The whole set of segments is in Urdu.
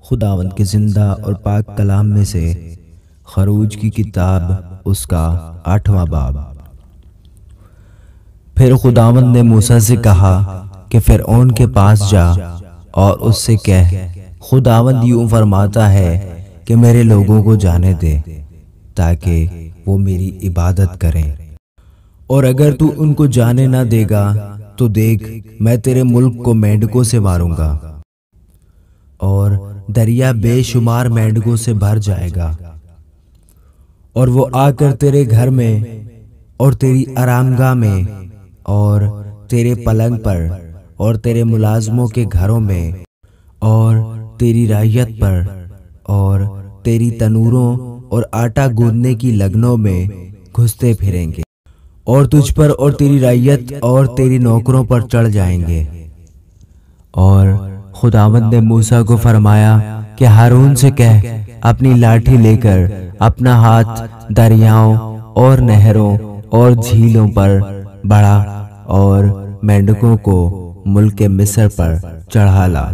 خداوند کے زندہ اور پاک کلام میں سے خروج کی کتاب اس کا 8واں باب۔ پھر خداوند نے موسیٰ سے کہا کہ فرعون کے پاس جا اور اس سے کہہ، خداوند یوں فرماتا ہے کہ میرے لوگوں کو جانے دے تاکہ وہ میری عبادت کریں، اور اگر تو ان کو جانے نہ دے گا تو دیکھ میں تیرے ملک کو مینڈکوں سے ماروں گا اور دریا بے شمار مینڈکوں سے بھر جائے گا، اور وہ آ کر تیرے گھر میں اور تیری آرامگاہ میں اور تیرے پلنگ پر اور تیرے ملازموں کے گھروں میں اور تیری رعیت پر اور تیری تنوروں اور آٹا گوندنے کی لگنوں میں گھستے پھریں گے، اور تجھ پر اور تیری رعیت اور تیری نوکروں پر چڑھ جائیں گے۔ اور خداوند نے موسیٰ کو فرمایا کہ ہارون سے کہہ، اپنی لاٹھی لے کر اپنا ہاتھ دریاؤں اور نہروں اور جھیلوں پر بڑھا اور مینڈکوں کو ملک مصر پر چڑھا لا۔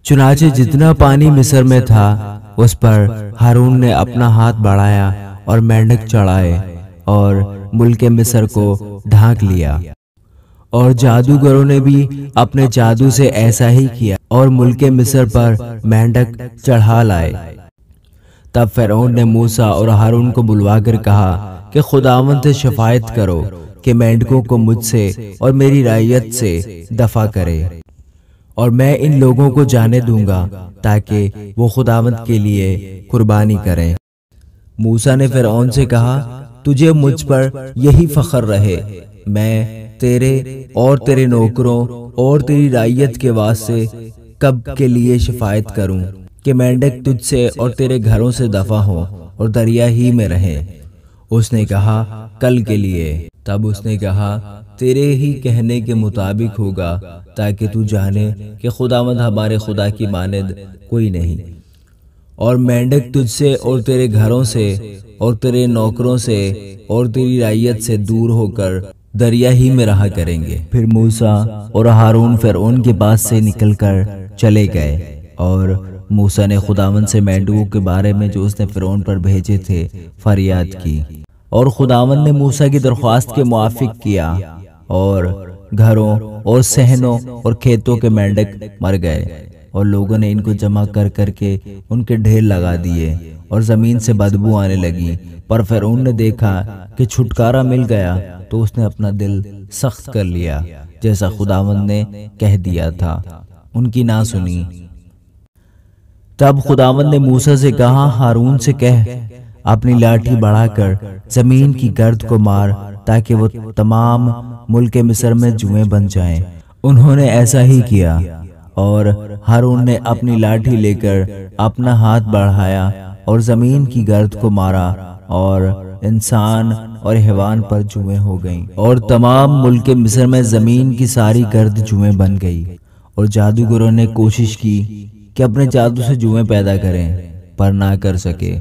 چنانچہ جتنا پانی مصر میں تھا اس پر ہارون نے اپنا ہاتھ بڑھایا اور مینڈک چڑھائے اور ملک مصر کو ڈھانک لیا، اور جادوگروں نے بھی اپنے جادو سے ایسا ہی کیا اور ملک مصر پر مینڈک چڑھا لائے۔ تب فرعون نے موسیٰ اور ہارون کو بلوا کر کہا کہ خداوند سے شفاعت کرو کہ مینڈکوں کو مجھ سے اور میری رعیت سے دفع کرے، اور میں ان لوگوں کو جانے دوں گا تاکہ وہ خداوند کے لیے قربانی کریں۔ موسیٰ نے فرعون سے کہا، تجھے مجھ پر یہی فخر رہے، میں تیرے اور تیرے نوکروں اور تیری رعیت کے واسطے کب کے لیے شفاعت کروں کہ مینڈک تجھ سے اور تیرے گھروں سے دفع ہوں اور دریا ہی میں رہیں۔ اس نے کہا، کل کے لیے۔ تب اس نے کہا، تیرے ہی کہنے کے مطابق ہوگا تاکہ تو جانے کہ خداوند ہمارے خدا کی مانند کوئی نہیں، اور مینڈک تجھ سے اور تیرے گھروں سے اور تیرے نوکروں سے اور تیری رعیت سے دور ہو کر دریا ہی میں رہا کریں گے۔ پھر موسیٰ اور ہارون فرعون کے پاس سے نکل کر چلے گئے، اور موسیٰ نے خداوند سے مینڈکوں کے بارے میں جو اس نے فرعون پر بھیجے تھے فریاد کی، اور خداوند نے موسیٰ کی درخواست کے موافق کیا، اور گھروں اور صحنوں اور کھیتوں کے مینڈک مر گئے، اور لوگوں نے ان کو جمع کر کر کے ان کے ڈھیر لگا دیے، اور زمین سے بدبو آنے لگی۔ پر فرعون نے دیکھا کہ چھٹکارا مل گیا تو اس نے اپنا دل سخت کر لیا، جیسا خداوند نے کہہ دیا تھا، ان کی نہ سنی۔ تب خداوند نے موسیٰ سے کہا، ہارون سے کہہ، اپنی لاٹھی بڑھا کر زمین کی گرد کو مار تاکہ وہ تمام ملک مصر میں جوئیں بن جائیں۔ انہوں نے ایسا ہی کیا، اور ہارون نے اپنی لاٹھی لے کر اپنا ہاتھ بڑھایا اور زمین کی گرد کو مارا، اور انسان اور حیوان پر جوئیں ہو گئیں، اور تمام ملک مصر میں زمین کی ساری گرد جوئیں بن گئی۔ اور جادوگروں نے کوشش کی کہ اپنے جادو سے جوئیں پیدا کریں، پر نہ کر سکے،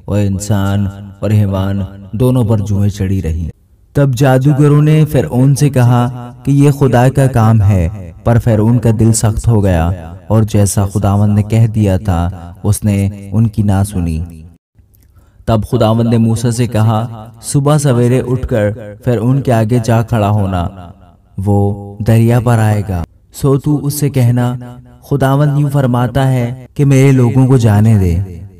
اور انسان اور حیوان دونوں پر جوئیں چڑھی رہیں۔ تب جادوگروں نے فرعون سے کہا کہ یہ خدا کا کام ہے، پر فرعون کا دل سخت ہو گیا، اور جیسا خداوند نے کہہ دیا تھا اس نے ان کی نہ سنی۔ تب خداوند نے موسیٰ سے کہا، صبح سویرے اٹھ کر فرعون کے آگے جا کھڑا ہونا، وہ دریا پر آئے گا، سو تو اس سے کہنا، خداوند یوں فرماتا ہے کہ میرے لوگوں کو جانے دے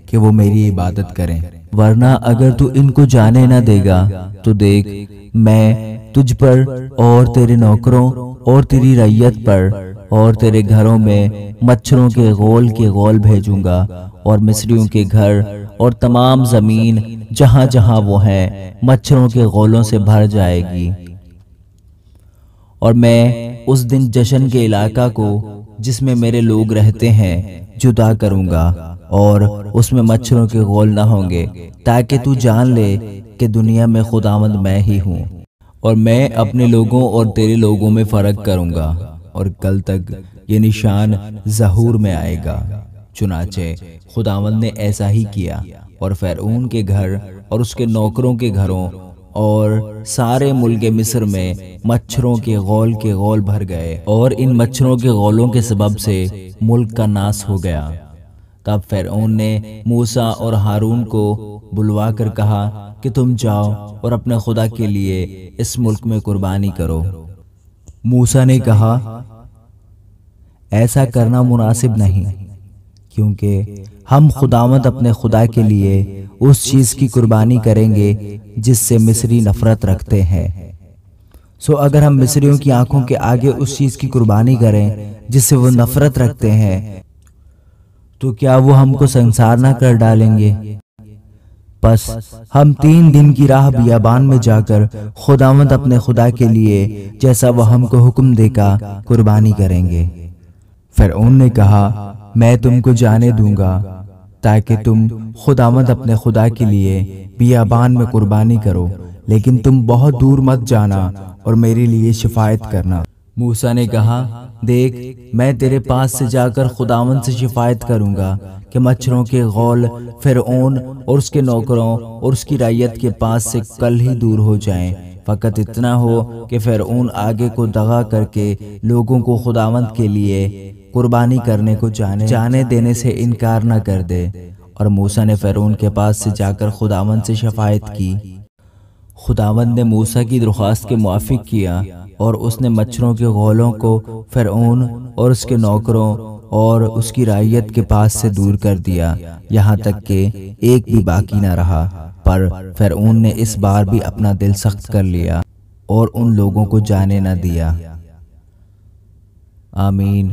کہ وہ میری عبادت کریں، ورنہ اگر تو ان کو جانے نہ دے گا تو دیکھ میں تجھ پر اور تیرے نوکروں اور تیری رعیت پر اور تیرے گھروں میں مچھروں کے غول بھیجوں گا، اور مصریوں کے گھر اور تمام زمین جہاں جہاں وہ ہیں مچھروں کے غولوں سے بھر جائے گی۔ اور میں اس دن جشن کے علاقہ کو جس میں میرے لوگ رہتے ہیں جدا کروں گا، اور اس میں مچھروں کے غول نہ ہوں گے، تاکہ تو جان لے کہ دنیا میں خداوند میں ہی ہوں، اور میں اپنے لوگوں اور تیرے لوگوں میں فرق کروں گا، اور کل تک یہ نشان ظہور میں آئے گا۔ چنانچہ خداوند نے ایسا ہی کیا، اور فرعون کے گھر اور اس کے نوکروں کے گھروں اور سارے ملک مصر میں مچھروں کے غول بھر گئے، اور ان مچھروں کے غولوں کے سبب سے ملک کا ناس ہو گیا۔ تب فرعون نے موسیٰ اور ہارون کو بلوا کر کہا کہ تم جاؤ اور اپنے خدا کے لیے اس ملک میں قربانی کرو۔ موسیٰ نے کہا ایسا کرنا مناسب نہیں، کیونکہ ہم خداوند اپنے خدا کے لیے اس چیز کی قربانی کریں گے جس سے مصری نفرت رکھتے ہیں۔ سو اگر ہم مصریوں کی آنکھوں کے آگے اس چیز کی قربانی کریں جس سے وہ نفرت رکھتے ہیں تو کیا وہ ہم کو سنسار نہ کر ڈالیں گے؟ پس ہم 3 دن کی راہ بیابان میں جا کر خداوند اپنے خدا کے لیے جیسا وہ ہم کو حکم دے گا قربانی کریں گے۔ فرعون نے کہا میں تم کو جانے دوں گا تاکہ تم خداوند اپنے خدا کے لیے بیابان میں قربانی کرو، لیکن تم بہت دور مت جانا اور میرے لیے شفاعت کرنا۔ موسیٰ نے کہا دیکھ میں تیرے پاس سے جا کر خداوند سے شفاعت کروں گا کہ مچھروں کے غول فرعون اور اس کے نوکروں اور اس کی رعیت کے پاس سے کل ہی دور ہو جائیں، فقط اتنا ہو کہ فرعون آگے کو دغا کر کے لوگوں کو خداوند کے لیے قربانی کرنے کو جانے دینے سے انکار نہ کر دے۔ اور موسیٰ نے فرعون کے پاس سے جا کر خداوند سے شفاعت کی۔ خداوند نے موسیٰ کی درخواست کے موافق کیا اور اس نے مچھروں کے غولوں کو فرعون اور اس کے نوکروں اور اس کی رعیت کے پاس سے دور کر دیا، یہاں تک کہ ایک بھی باقی نہ رہا۔ پر فرعون نے اس بار بھی اپنا دل سخت کر لیا اور ان لوگوں کو جانے نہ دیا۔ آمین۔